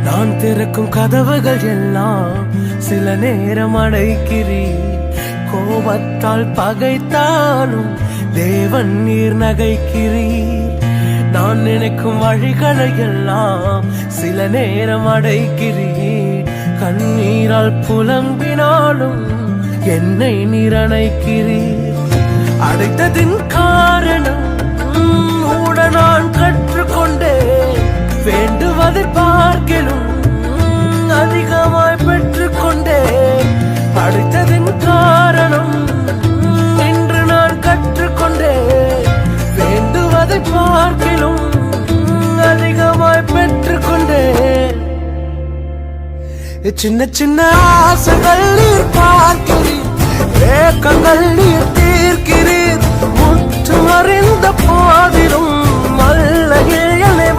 நான் திறக்கும் கதவுகள் எல்லாம் சில நேரம் அடைக்கிறீர். கோபத்தால் பகைத்தாலும் தேவன் நீர் நகைக்கிறீர். நான் நினைக்கும் வழிகளை எல்லாம் சில நேரம் அடைக்கிறீர். கண்ணீரால் புலம்பினாலும் என்னை நீர் அணைக்கிறீர். அடைத்ததின் காரணம் கூட நான் கற்றுக்கொண்டேன். வேண்டுவதை பார்க்கிலும் அதிகமாய் பெற்றுக்கொண்டேன். அடைத்ததின் காரணம் இன்று நான் கற்றுக்கொண்டேன். வேண்டுவதை பார்க்கிலும் அதிகமாய் பெற்றுக்கொண்டேன். சின்ன சின்ன ஆசைகள் நீர் பார்க்கிறீர், ஏக்கங்கள் நீர் தீர்க்கிறீர். முற்று அறிந்த போதிலும் மல்லையில் என்னை